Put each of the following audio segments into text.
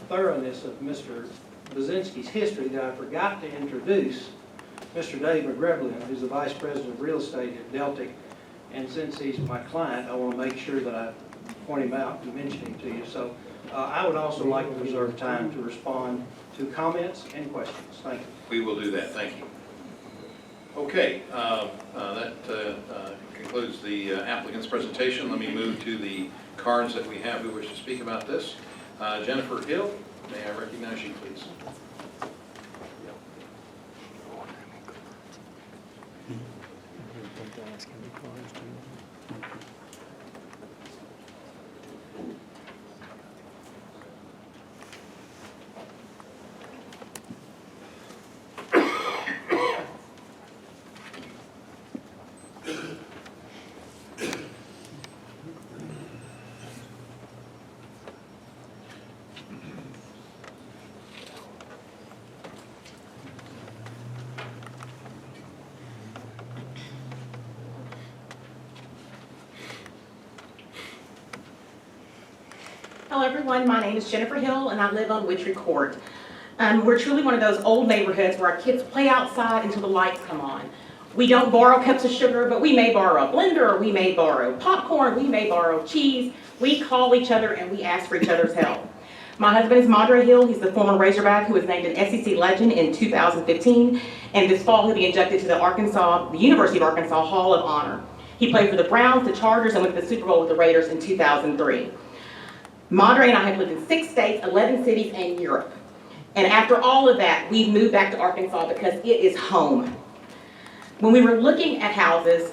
thoroughness of Mr. Bazinski's history that I forgot to introduce Mr. Dave McGreblin, who's the Vice President of Real Estate at Deltic. And since he's my client, I want to make sure that I point him out and mention him to you. So I would also like to reserve time to respond to comments and questions. Thank you. We will do that. Thank you. Okay, that concludes the applicant's presentation. Let me move to the cards that we have who wish to speak about this. Jennifer Hill, may I recognize you, please? Hello everyone, my name is Jennifer Hill and I live on Witchery Court. We're truly one of those old neighborhoods where our kids play outside until the lights come on. We don't borrow cups of sugar, but we may borrow a blender, or we may borrow popcorn, we may borrow cheese. We call each other and we ask for each other's help. My husband is Madre Hill. He's the former Razorback who was named an SEC legend in 2015. And this fall he'll be inducted to the University of Arkansas Hall of Honor. He played for the Browns, the Chargers, and went to the Super Bowl with the Raiders in 2003. Madre and I have lived in 6 states, 11 cities, and Europe. And after all of that, we've moved back to Arkansas because it is home. When we were looking at houses,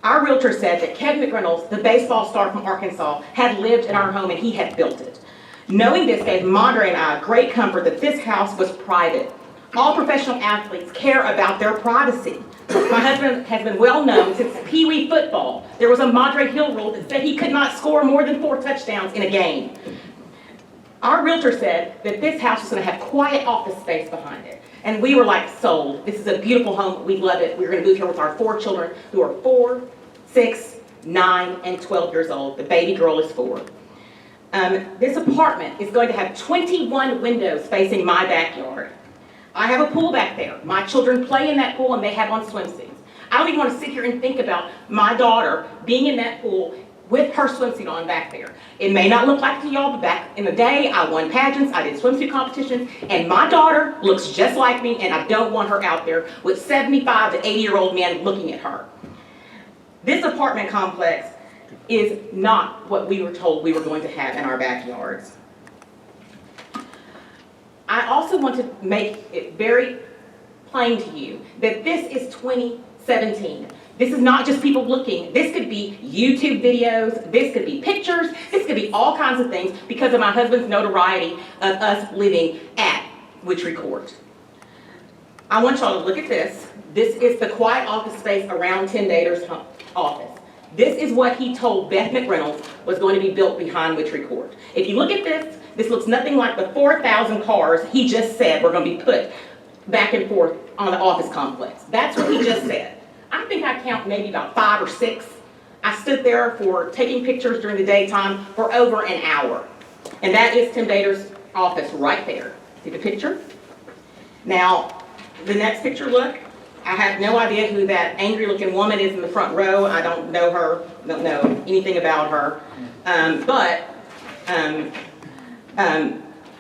our realtor said that Kevin McReynolds, the baseball star from Arkansas, had lived in our home and he had built it. Knowing this gave Madre and I great comfort that this house was private. All professional athletes care about their privacy. My husband has been well known since Pee Wee football. There was a Madre Hill rule that said he could not score more than 4 touchdowns in a game. Our realtor said that this house was going to have quiet office space behind it. And we were like, sold. This is a beautiful home. We love it. We're going to move here with our 4 children who are 4, 6, 9, and 12 years old. The baby girl is 4. This apartment is going to have 21 windows facing my backyard. I have a pool back there. My children play in that pool and they have on swimsuits. I don't even want to sit here and think about my daughter being in that pool with her swimsuit on back there. It may not look like it to y'all, but back in the day, I won pageants, I did swimsuit competitions, and my daughter looks just like me, and I don't want her out there with 75 to 80-year-old men looking at her. This apartment complex is not what we were told we were going to have in our backyards. I also want to make it very plain to you that this is 2017. This is not just people looking. This could be YouTube videos, this could be pictures, this could be all kinds of things because of my husband's notoriety of us living at Witchery Court. I want y'all to look at this. This is the quiet office space around Tim Dater's office. This is what he told Beth McReynolds was going to be built behind Witchery Court. If you look at this, this looks nothing like the 4,000 cars he just said were going to be put back and forth on the office complex. That's what he just said. I think I count maybe about 5 or 6. I stood there for taking pictures during the daytime for over an hour. And that is Tim Dater's office right there. See the picture? Now, the next picture, look. I have no idea who that angry looking woman is in the front row. I don't know her, don't know anything about her.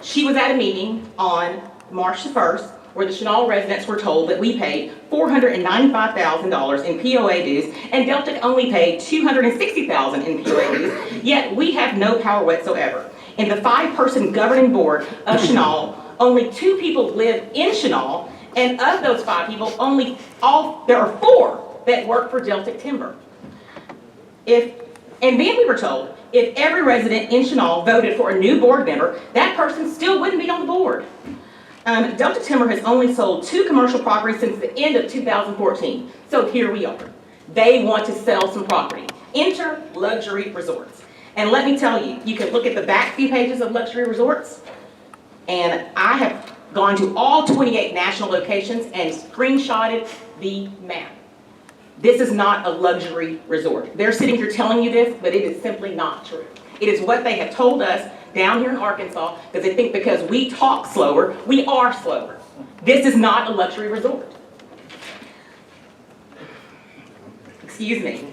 She was at a meeting on March the 1st where the Chenal residents were told that we paid $495,000 in POA dues and Deltic only paid $260,000 in POA dues, yet we have no power whatsoever. In the 5-person governing board of Chenal, only 2 people live in Chenal, and of those 5 people, there are 4 that work for Deltic Timber. And then we were told, if every resident in Chenal voted for a new board member, that person still wouldn't be on the board. Deltic Timber has only sold 2 commercial properties since the end of 2014. So here we are. They want to sell some property. Enter luxury resorts. And let me tell you, you can look at the back few pages of luxury resorts, and I have gone to all 28 national locations and screenshotted the map. This is not a luxury resort. They're sitting here telling you this, but it is simply not true. It is what they have told us down here in Arkansas because they think because we talk slower, we are slower. This is not a luxury resort. Excuse me.